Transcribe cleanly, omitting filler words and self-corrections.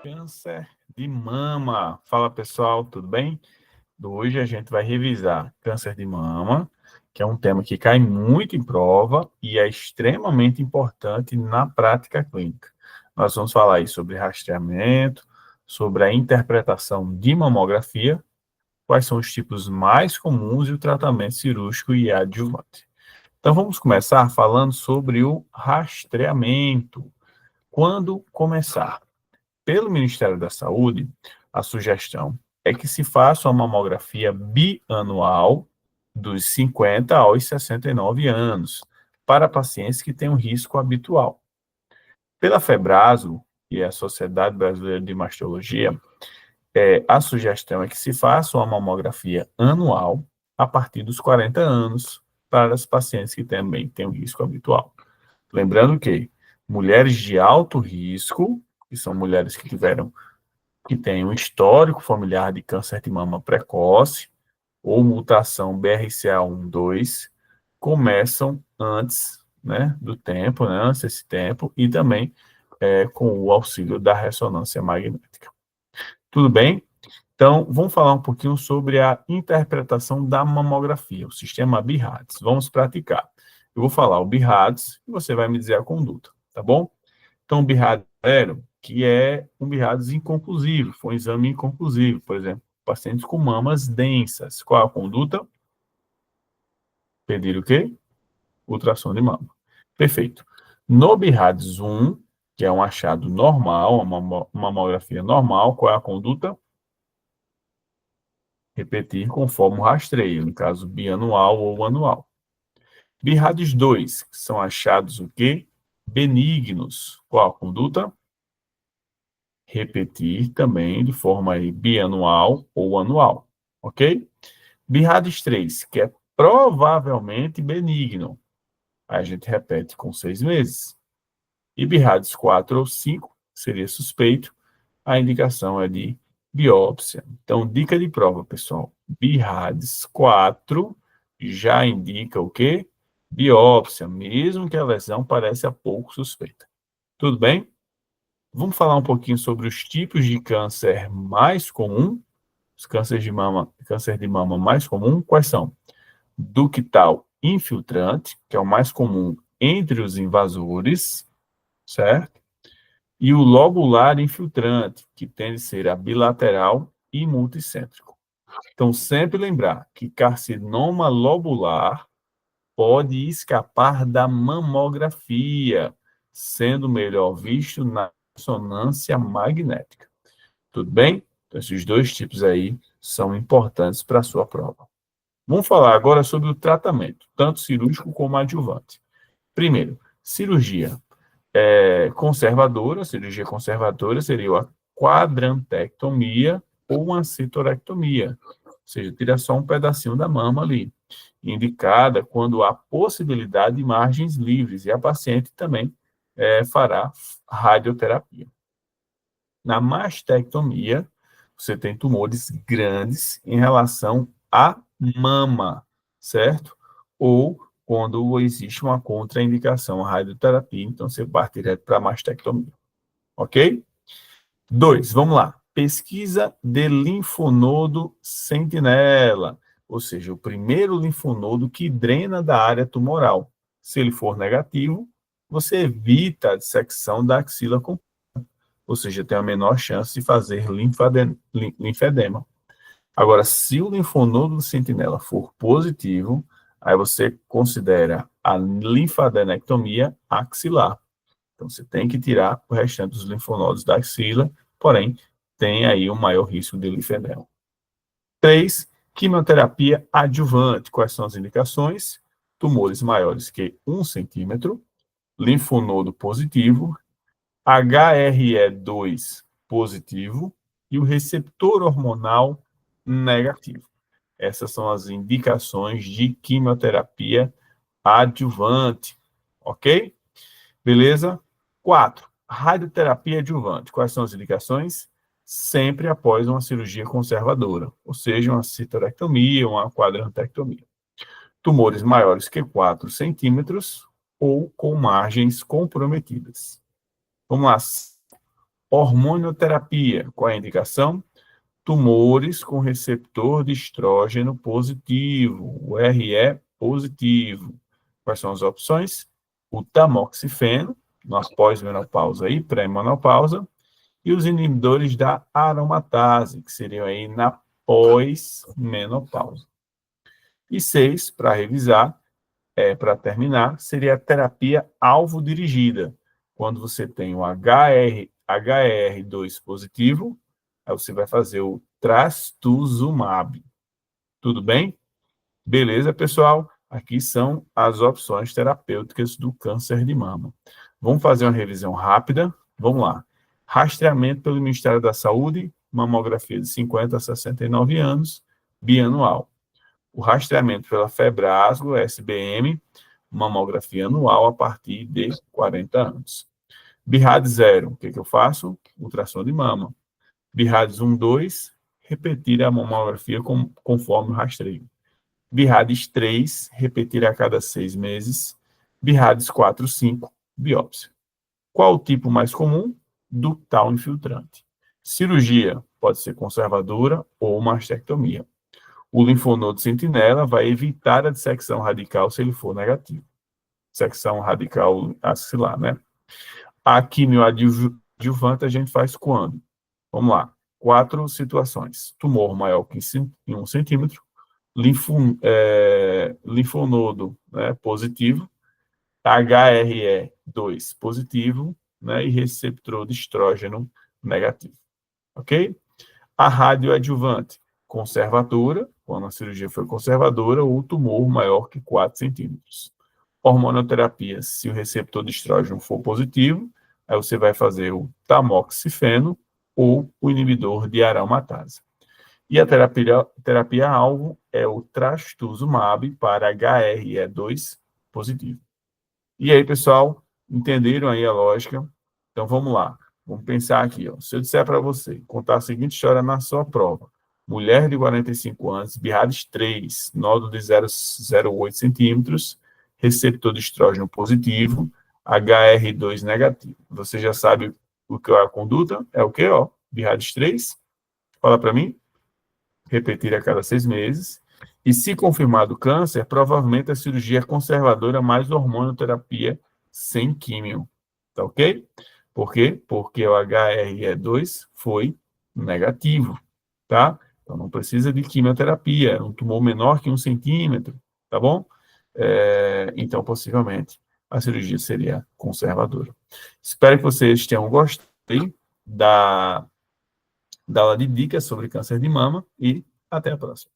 Câncer de mama. Fala pessoal, tudo bem? Hoje a gente vai revisar câncer de mama, que é um tema que cai muito em prova e é extremamente importante na prática clínica. Nós vamos falar aí sobre rastreamento, sobre a interpretação de mamografia, quais são os tipos mais comuns e o tratamento cirúrgico e adjuvante. Então vamos começar falando sobre o rastreamento. Quando começar? Pelo Ministério da Saúde, a sugestão é que se faça uma mamografia bianual dos 50 aos 69 anos, para pacientes que têm um risco habitual. Pela Febraso, que é a Sociedade Brasileira de Mastologia, a sugestão é que se faça uma mamografia anual a partir dos 40 anos, para os pacientes que também têm um risco habitual. Lembrando que mulheres de alto risco, que são mulheres que têm um histórico familiar de câncer de mama precoce ou mutação BRCA1/2, começam antes, né, do tempo, né, antes desse tempo, e também com o auxílio da ressonância magnética. Tudo bem? Então, vamos falar um pouquinho sobre a interpretação da mamografia, o sistema BIRADS. Vamos praticar. Eu vou falar o BIRADS e você vai me dizer a conduta, tá bom? Então, o BIRADS zero, que é um BIRADS inconclusivo, foi um exame inconclusivo, por exemplo, pacientes com mamas densas. Qual a conduta? Pedir o quê? Ultrassom de mama. Perfeito. No BIRADS 1, que é um achado normal, uma mamografia normal, qual é a conduta? Repetir conforme o rastreio, no caso bianual ou anual. BIRADS 2, que são achados o quê? Benignos. Qual a conduta? Repetir também de forma aí bianual ou anual, ok? BIRADS 3, que é provavelmente benigno. Aí a gente repete com 6 meses. E BIRADS 4 ou 5, seria suspeito, a indicação é de biópsia. Então, dica de prova, pessoal. BIRADS 4 já indica o quê? Biópsia, mesmo que a lesão pareça pouco suspeita. Tudo bem? Vamos falar um pouquinho sobre os tipos de câncer mais comum? Os câncer de mama mais comum, quais são? Ductal infiltrante, que é o mais comum entre os invasores, certo? E o lobular infiltrante, que tende a ser a bilateral e multicêntrico. Então, sempre lembrar que carcinoma lobular pode escapar da mamografia, sendo melhor visto na ressonância magnética. Tudo bem? Então, esses dois tipos aí são importantes para a sua prova. Vamos falar agora sobre o tratamento, tanto cirúrgico como adjuvante. Primeiro, cirurgia conservadora. Cirurgia conservadora seria a quadrantectomia ou uma citorectomia, ou seja, tira só um pedacinho da mama ali, indicada quando há possibilidade de margens livres, e a paciente também fará radioterapia. Na mastectomia, você tem tumores grandes em relação à mama, certo? Ou quando existe uma contraindicação à radioterapia, então você parte direto para a mastectomia, ok? 2, vamos lá. Pesquisa de linfonodo sentinela, ou seja, o primeiro linfonodo que drena da área tumoral. Se ele for negativo, você evita a dissecção da axila completa, ou seja, tem a menor chance de fazer linfedema. Agora, se o linfonodo sentinela for positivo, aí você considera a linfadenectomia axilar. Então, você tem que tirar o restante dos linfonodos da axila, porém, tem aí um maior risco de linfedema. 3, quimioterapia adjuvante. Quais são as indicações? Tumores maiores que 1 centímetro, linfonodo positivo, HRE2 positivo e o receptor hormonal negativo. Essas são as indicações de quimioterapia adjuvante, ok? Beleza? 4. Radioterapia adjuvante. Quais são as indicações? Sempre após uma cirurgia conservadora, ou seja, uma citorectomia, uma quadrantectomia. Tumores maiores que 4 centímetros ou com margens comprometidas. Vamos lá. Hormonioterapia, qual é a indicação? Tumores com receptor de estrógeno positivo, o RE positivo. Quais são as opções? O tamoxifeno, na pós-menopausa e pré-menopausa, e os inibidores da aromatase, que seriam aí na pós-menopausa. E 6, para revisar, para terminar, seria a terapia alvo-dirigida. Quando você tem o HER2 positivo, aí você vai fazer o trastuzumab. Tudo bem? Beleza, pessoal? Aqui são as opções terapêuticas do câncer de mama. Vamos fazer uma revisão rápida? Vamos lá. Rastreamento pelo Ministério da Saúde, mamografia de 50 a 69 anos, bianual. O rastreamento pela Febrasgo, SBM, mamografia anual a partir de 40 anos. BIRAD 0, o que eu faço? Ultrassom de mama. BIRADS 1, 2, repetir a mamografia conforme o rastreio. BIRADS 3, repetir a cada 6 meses. BIRADS 4, 5, biópsia. Qual o tipo mais comum? Ductal infiltrante. Cirurgia pode ser conservadora ou mastectomia. O linfonodo sentinela vai evitar a dissecção radical se ele for negativo. Dissecção radical axilar, né? A quimioadjuvante a gente faz quando? Vamos lá. 4 situações. Tumor maior que 1 centímetro, linfonodo, né, positivo, HRE2 positivo, né, e receptor de estrógeno negativo. Ok? A radioadjuvante, conservadora, quando a cirurgia foi conservadora, ou tumor maior que 4 centímetros. Hormonoterapia, se o receptor de estrógeno for positivo, aí você vai fazer o tamoxifeno ou o inibidor de aromatase. E a terapia-alvo é o trastuzumab para HRE2 positivo. E aí, pessoal, entenderam aí a lógica? Então, vamos lá. Vamos pensar aqui. Ó. Se eu disser para você, contar a seguinte história na sua prova. Mulher de 45 anos, BIRADS 3, nódulo de 0,08 centímetros, receptor de estrógeno positivo, HR2 negativo. Você já sabe o que é a conduta? É o quê? Ó, BIRADS 3, fala para mim. Repetir a cada 6 meses. E se confirmado câncer, provavelmente a cirurgia é conservadora mais hormonioterapia sem químio. Tá ok? Por quê? Porque o HRE2 foi negativo, tá? Então não precisa de quimioterapia, é um tumor menor que 1 centímetro, tá bom? Então, possivelmente, a cirurgia seria conservadora. Espero que vocês tenham gostado da aula de dicas sobre câncer de mama e até a próxima.